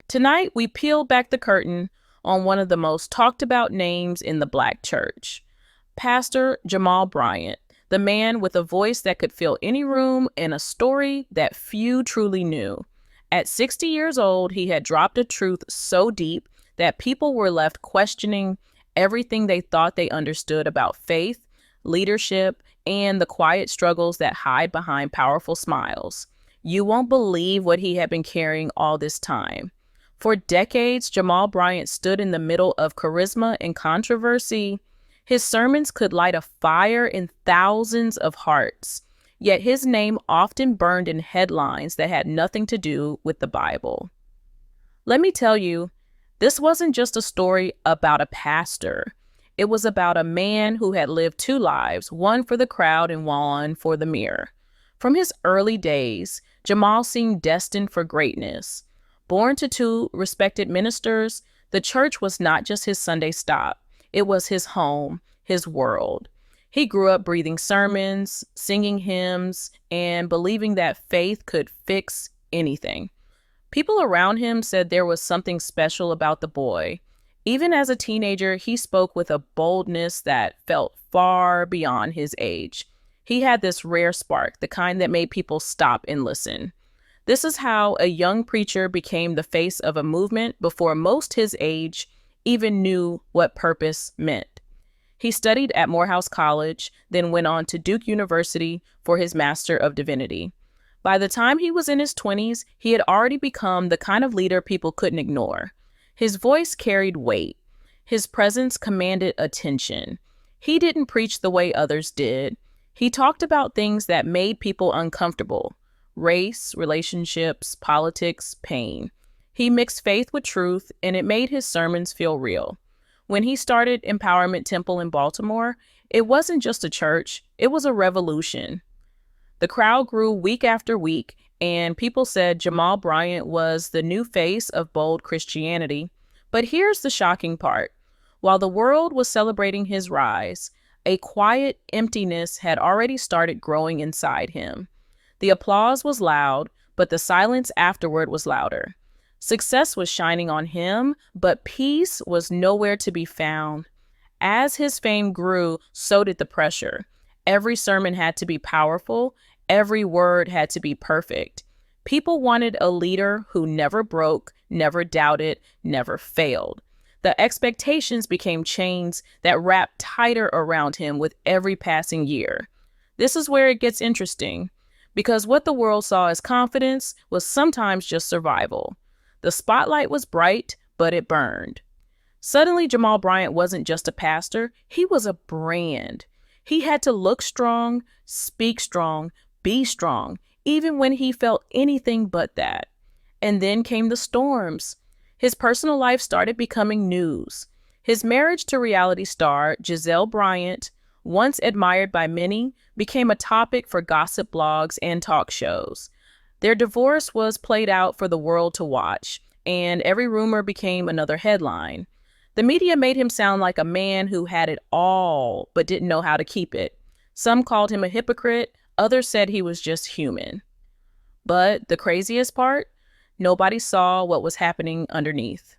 Tonight, we peel back the curtain on one of the most talked about names in the Black church, Pastor Jamal Bryant, the man with a voice that could fill any room and a story that few truly knew. At 60 years old, he had dropped a truth so deep that people were left questioning everything they thought they understood about faith, leadership, and the quiet struggles that hide behind powerful smiles. You won't believe what he had been carrying all this time. For decades, Jamal Bryant stood in the middle of charisma and controversy. His sermons could light a fire in thousands of hearts, yet his name often burned in headlines that had nothing to do with the Bible. Let me tell you, this wasn't just a story about a pastor. It was about a man who had lived two lives, one for the crowd and one for the mirror. From his early days, Jamal seemed destined for greatness. Born to two respected ministers, the church was not just his Sunday stop. It was his home, his world. He grew up breathing sermons, singing hymns, and believing that faith could fix anything. People around him said there was something special about the boy. Even as a teenager, he spoke with a boldness that felt far beyond his age. He had this rare spark, the kind that made people stop and listen. This is how a young preacher became the face of a movement before most his age even knew what purpose meant. He studied at Morehouse College, then went on to Duke University for his Master of Divinity. By the time he was in his 20s, he had already become the kind of leader people couldn't ignore. His voice carried weight. His presence commanded attention. He didn't preach the way others did. He talked about things that made people uncomfortable: race, relationships, politics, pain. He mixed faith with truth, and it made his sermons feel real. When he started Empowerment Temple in Baltimore, it wasn't just a church, it was a revolution. The crowd grew week after week, and people said Jamal Bryant was the new face of bold Christianity. But here's the shocking part. While the world was celebrating his rise, a quiet emptiness had already started growing inside him. The applause was loud, but the silence afterward was louder. Success was shining on him, but peace was nowhere to be found. As his fame grew, so did the pressure. Every sermon had to be powerful. Every word had to be perfect. People wanted a leader who never broke, never doubted, never failed. The expectations became chains that wrapped tighter around him with every passing year. This is where it gets interesting, because what the world saw as confidence was sometimes just survival. The spotlight was bright, but it burned. Suddenly, Jamal Bryant wasn't just a pastor, he was a brand. He had to look strong, speak strong, be strong, even when he felt anything but that. And then came the storms. His personal life started becoming news. His marriage to reality star Jamal Bryant, once admired by many, became a topic for gossip blogs and talk shows. Their divorce was played out for the world to watch, and every rumor became another headline. The media made him sound like a man who had it all, but didn't know how to keep it. Some called him a hypocrite, others said he was just human. But the craziest part? Nobody saw what was happening underneath.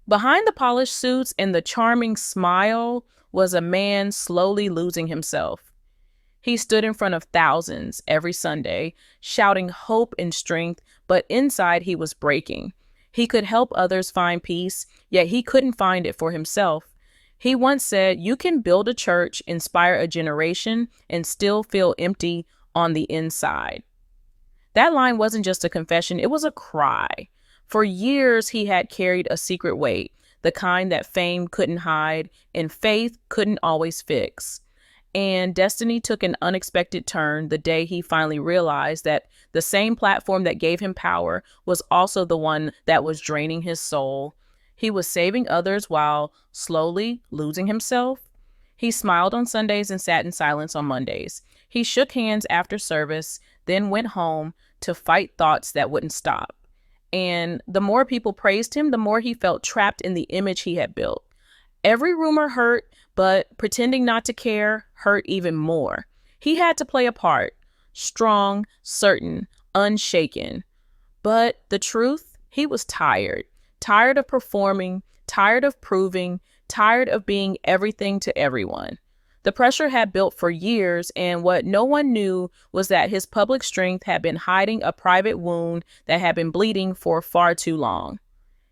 Behind the polished suits and the charming smile was a man slowly losing himself. He stood in front of thousands every Sunday, shouting hope and strength, but inside he was breaking. He could help others find peace, yet he couldn't find it for himself. He once said, "You can build a church, inspire a generation, and still feel empty on the inside." That line wasn't just a confession, it was a cry. For years, he had carried a secret weight, the kind that fame couldn't hide and faith couldn't always fix. And destiny took an unexpected turn the day he finally realized that the same platform that gave him power was also the one that was draining his soul. He was saving others while slowly losing himself. He smiled on Sundays and sat in silence on Mondays. He shook hands after service, then went home to fight thoughts that wouldn't stop. And the more people praised him, the more he felt trapped in the image he had built. Every rumor hurt, but pretending not to care hurt even more. He had to play a part, strong, certain, unshaken. But the truth, He was tired of performing, tired of proving, tired of being everything to everyone. The pressure had built for years, and what no one knew was that his public strength had been hiding a private wound that had been bleeding for far too long.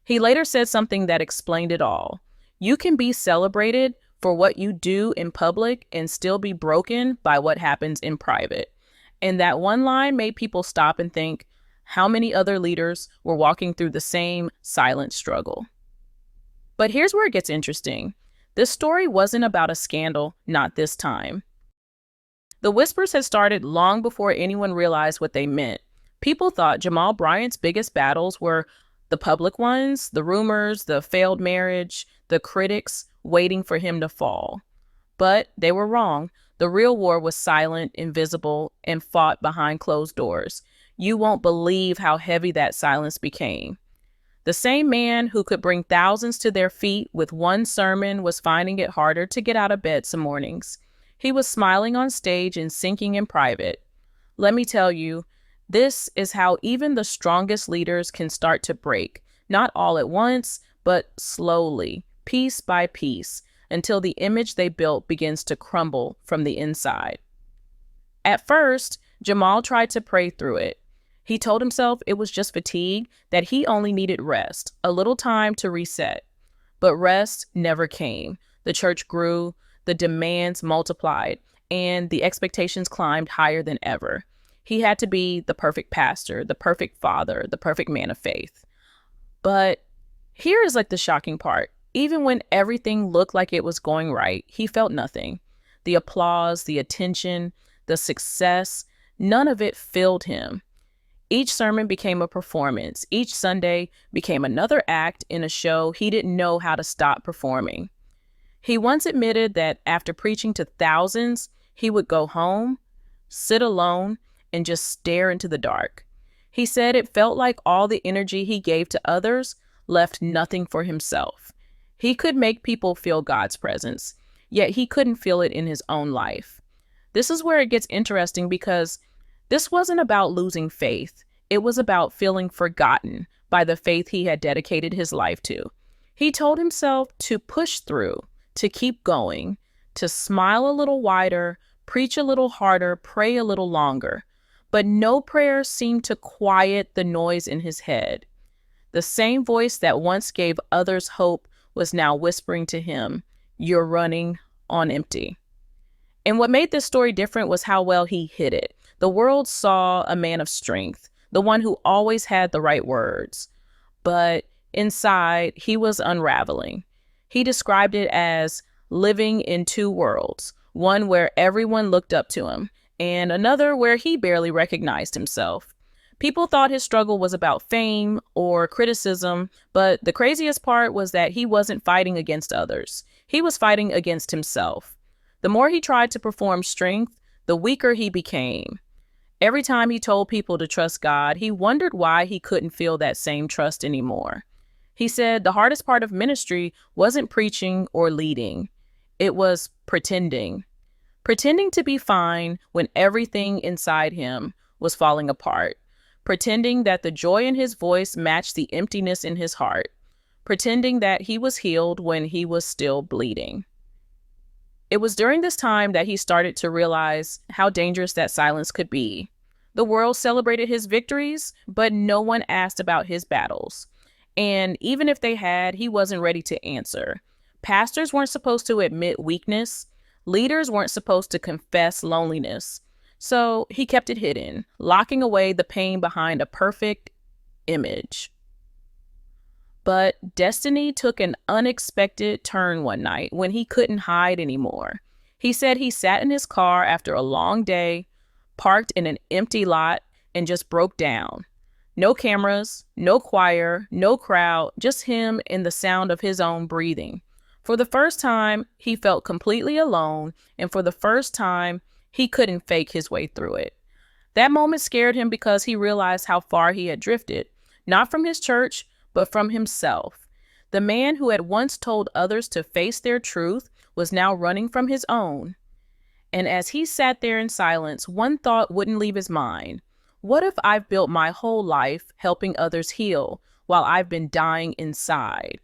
He later said something that explained it all. You can be celebrated for what you do in public and still be broken by what happens in private. And that one line made people stop and think how many other leaders were walking through the same silent struggle. But here's where it gets interesting. This story wasn't about a scandal, not this time. The whispers had started long before anyone realized what they meant. People thought Jamal Bryant's biggest battles were the public ones, the rumors, the failed marriage, the critics waiting for him to fall. But they were wrong. The real war was silent, invisible, and fought behind closed doors. You won't believe how heavy that silence became. The same man who could bring thousands to their feet with one sermon was finding it harder to get out of bed some mornings. He was smiling on stage and sinking in private. Let me tell you, this is how even the strongest leaders can start to break, not all at once, but slowly, piece by piece, until the image they built begins to crumble from the inside. At first, Jamal tried to pray through it. He told himself it was just fatigue, that he only needed rest, a little time to reset. But rest never came. The church grew, the demands multiplied, and the expectations climbed higher than ever. He had to be the perfect pastor, the perfect father, the perfect man of faith. But here is the shocking part. Even when everything looked like it was going right, he felt nothing. The applause, the attention, the success, none of it filled him. Each sermon became a performance. Each Sunday became another act in a show he didn't know how to stop performing. He once admitted that after preaching to thousands, he would go home, sit alone, and just stare into the dark. He said it felt like all the energy he gave to others left nothing for himself. He could make people feel God's presence, yet he couldn't feel it in his own life. This is where it gets interesting because this wasn't about losing faith. It was about feeling forgotten by the faith he had dedicated his life to. He told himself to push through, to keep going, to smile a little wider, preach a little harder, pray a little longer. But no prayer seemed to quiet the noise in his head. The same voice that once gave others hope was now whispering to him, "You're running on empty." And what made this story different was how well he hid it. The world saw a man of strength, the one who always had the right words. But inside, he was unraveling. He described it as living in two worlds, one where everyone looked up to him, and another where he barely recognized himself. People thought his struggle was about fame or criticism, but the craziest part was that he wasn't fighting against others. He was fighting against himself. The more he tried to perform strength, the weaker he became. Every time he told people to trust God, he wondered why he couldn't feel that same trust anymore. He said the hardest part of ministry wasn't preaching or leading. It was pretending. Pretending to be fine when everything inside him was falling apart. Pretending that the joy in his voice matched the emptiness in his heart. Pretending that he was healed when he was still bleeding. It was during this time that he started to realize how dangerous that silence could be. The world celebrated his victories, but no one asked about his battles. And even if they had, he wasn't ready to answer. Pastors weren't supposed to admit weakness. Leaders weren't supposed to confess loneliness. So he kept it hidden, locking away the pain behind a perfect image. But destiny took an unexpected turn one night when he couldn't hide anymore. He said he sat in his car after a long day, parked in an empty lot, and just broke down. No cameras, no choir, no crowd, just him and the sound of his own breathing. For the first time, he felt completely alone, and for the first time, he couldn't fake his way through it. That moment scared him because he realized how far he had drifted, not from his church, but from himself. The man who had once told others to face their truth was now running from his own. And as he sat there in silence, one thought wouldn't leave his mind. What if I've built my whole life helping others heal? while I've been dying inside.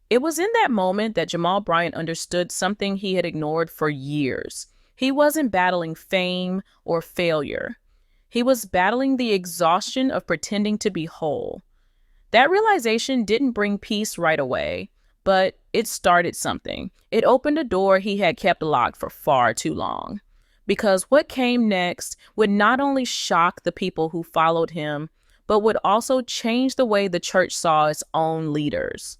It was in that moment that Jamal Bryant understood something he had ignored for years. He wasn't battling fame or failure. He was battling the exhaustion of pretending to be whole. That realization didn't bring peace right away, but it started something. It opened a door he had kept locked for far too long. Because what came next would not only shock the people who followed him, but would also change the way the church saw its own leaders.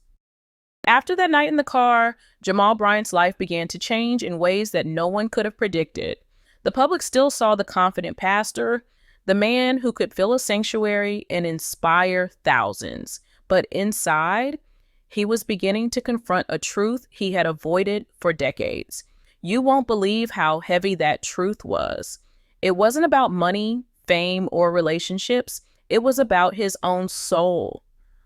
After that night in the car, Jamal Bryant's life began to change in ways that no one could have predicted. The public still saw the confident pastor, the man who could fill a sanctuary and inspire thousands. But inside, he was beginning to confront a truth he had avoided for decades. You won't believe how heavy that truth was. It wasn't about money, fame, or relationships. It was about his own soul.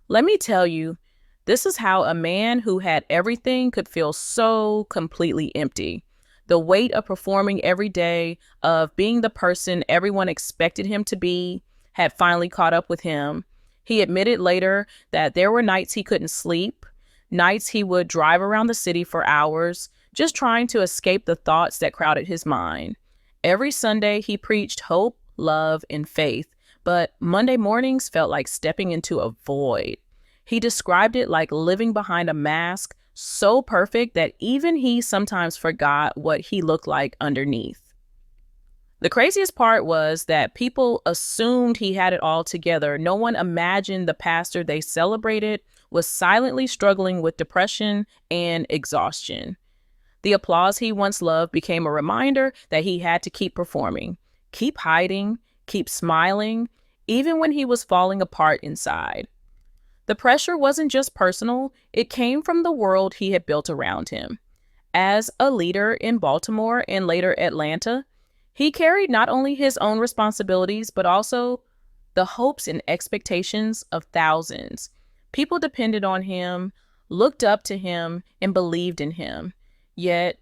Let me tell you, this is how a man who had everything could feel so completely empty. The weight of performing every day, of being the person everyone expected him to be, had finally caught up with him. He admitted later that there were nights he couldn't sleep, nights he would drive around the city for hours, just trying to escape the thoughts that crowded his mind. Every Sunday, he preached hope, love, and faith, but Monday mornings felt like stepping into a void. He described it like living behind a mask so perfect that even he sometimes forgot what he looked like underneath. The craziest part was that people assumed he had it all together. No one imagined the pastor they celebrated was silently struggling with depression and exhaustion. The applause he once loved became a reminder that he had to keep performing, keep hiding, keep smiling, even when he was falling apart inside. The pressure wasn't just personal, it came from the world he had built around him. As a leader in Baltimore and later Atlanta, he carried not only his own responsibilities, but also the hopes and expectations of thousands. People depended on him, looked up to him, and believed in him. Yet,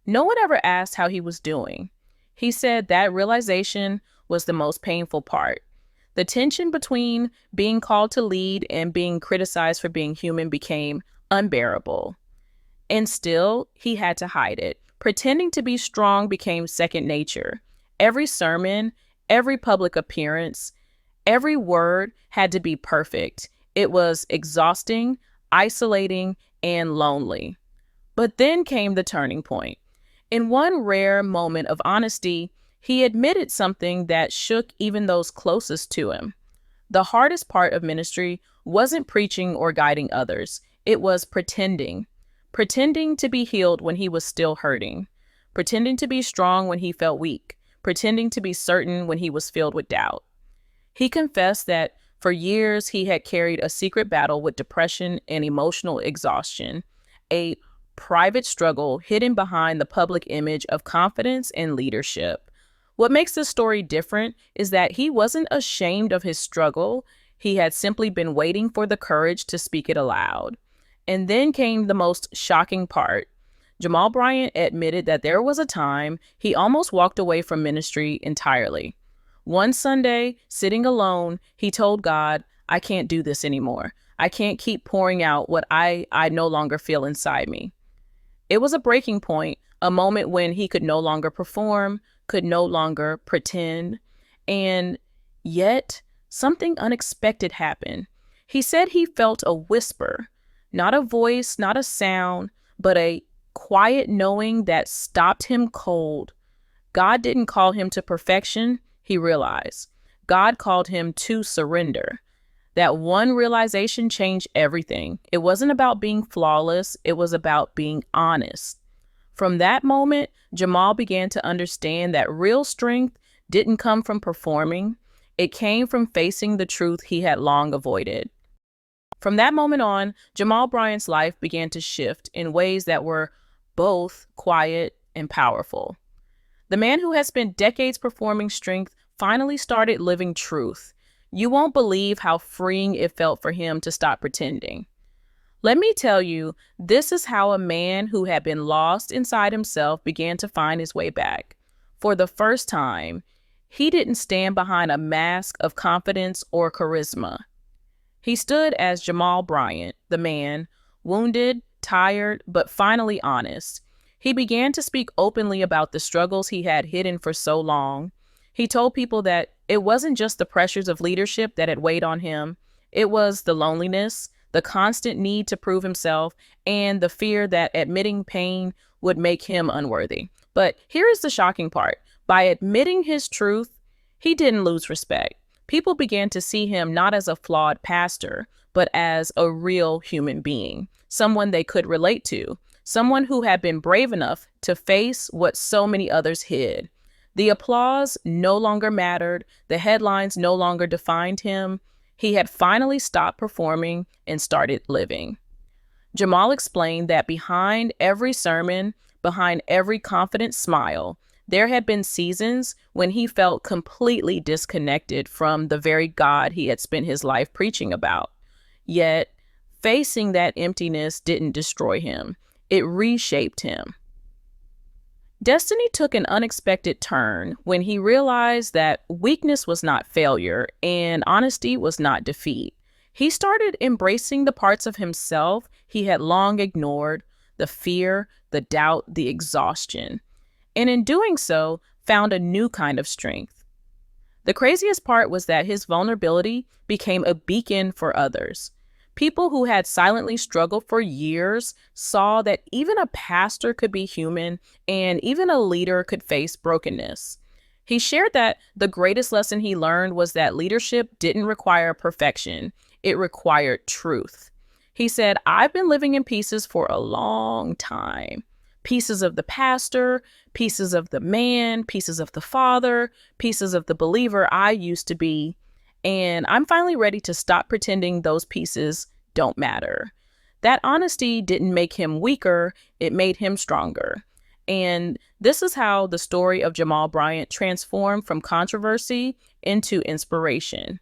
no one ever asked how he was doing. He said that realization was the most painful part. The tension between being called to lead and being criticized for being human became unbearable. And still, he had to hide it. Pretending to be strong became second nature. Every sermon, every public appearance, every word had to be perfect. It was exhausting, isolating, and lonely. But then came the turning point. In one rare moment of honesty, he admitted something that shook even those closest to him. The hardest part of ministry wasn't preaching or guiding others. It was pretending. Pretending to be healed when he was still hurting. Pretending to be strong when he felt weak. Pretending to be certain when he was filled with doubt. He confessed that for years he had carried a secret battle with depression and emotional exhaustion, a private struggle hidden behind the public image of confidence and leadership. What makes this story different is that he wasn't ashamed of his struggle. He had simply been waiting for the courage to speak it aloud. And then came the most shocking part. Jamal Bryant admitted that there was a time he almost walked away from ministry entirely. One Sunday, sitting alone, he told God, "I can't do this anymore. I can't keep pouring out what I no longer feel inside me." It was a breaking point, a moment when he could no longer perform, could no longer pretend, and yet something unexpected happened. He said he felt a whisper, not a voice, not a sound, but a quiet knowing that stopped him cold. God didn't call him to perfection, he realized. God called him to surrender. That one realization changed everything. It wasn't about being flawless, it was about being honest. From that moment, Jamal began to understand that real strength didn't come from performing. It came from facing the truth he had long avoided. From that moment on, Jamal Bryant's life began to shift in ways that were both quiet and powerful. The man who had spent decades performing strength finally started living truth. You won't believe how freeing it felt for him to stop pretending. Let me tell you, this is how a man who had been lost inside himself began to find his way back. For the first time, he didn't stand behind a mask of confidence or charisma. He stood as Jamal Bryant, the man, wounded, tired, but finally honest. He began to speak openly about the struggles he had hidden for so long. He told people that it wasn't just the pressures of leadership that had weighed on him, it was the loneliness, the constant need to prove himself, and the fear that admitting pain would make him unworthy. But here is the shocking part. By admitting his truth, he didn't lose respect. People began to see him not as a flawed pastor, but as a real human being, someone they could relate to, someone who had been brave enough to face what so many others hid. The applause no longer mattered, the headlines no longer defined him. He had finally stopped performing and started living. Jamal explained that behind every sermon, behind every confident smile, there had been seasons when he felt completely disconnected from the very God he had spent his life preaching about. Yet, facing that emptiness didn't destroy him. It reshaped him. Destiny took an unexpected turn when he realized that weakness was not failure and honesty was not defeat. He started embracing the parts of himself he had long ignored, the fear, the doubt, the exhaustion, and in doing so, found a new kind of strength. The craziest part was that his vulnerability became a beacon for others. People who had silently struggled for years saw that even a pastor could be human and even a leader could face brokenness. He shared that the greatest lesson he learned was that leadership didn't require perfection, it required truth. He said, "I've been living in pieces for a long time. Pieces of the pastor, pieces of the man, pieces of the father, pieces of the believer I used to be. And I'm finally ready to stop pretending those pieces don't matter." That honesty didn't make him weaker, it made him stronger. And this is how the story of Jamal Bryant transformed from controversy into inspiration.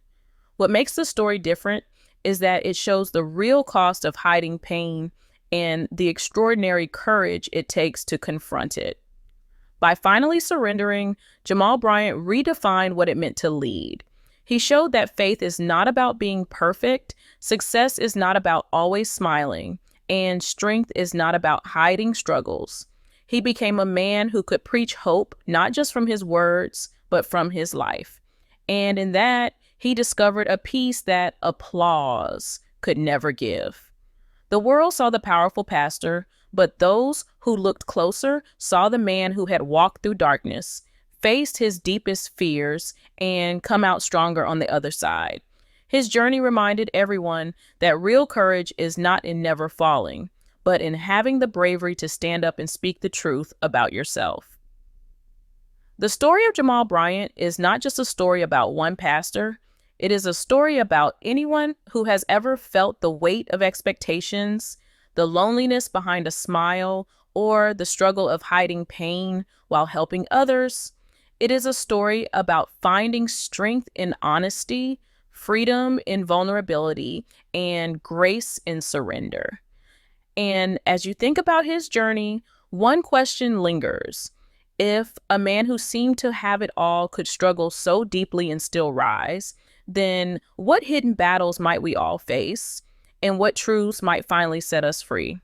What makes the story different is that it shows the real cost of hiding pain and the extraordinary courage it takes to confront it. By finally surrendering, Jamal Bryant redefined what it meant to lead. He showed that faith is not about being perfect, success is not about always smiling, and strength is not about hiding struggles. He became a man who could preach hope, not just from his words, but from his life. And in that, he discovered a peace that applause could never give. The world saw the powerful pastor, but those who looked closer saw the man who had walked through darkness, faced his deepest fears, and come out stronger on the other side. His journey reminded everyone that real courage is not in never falling, but in having the bravery to stand up and speak the truth about yourself. The story of Jamal Bryant is not just a story about one pastor. It is a story about anyone who has ever felt the weight of expectations, the loneliness behind a smile, or the struggle of hiding pain while helping others. It is a story about finding strength in honesty, freedom in vulnerability, and grace in surrender. And as you think about his journey, one question lingers. If a man who seemed to have it all could struggle so deeply and still rise, then what hidden battles might we all face? And what truths might finally set us free?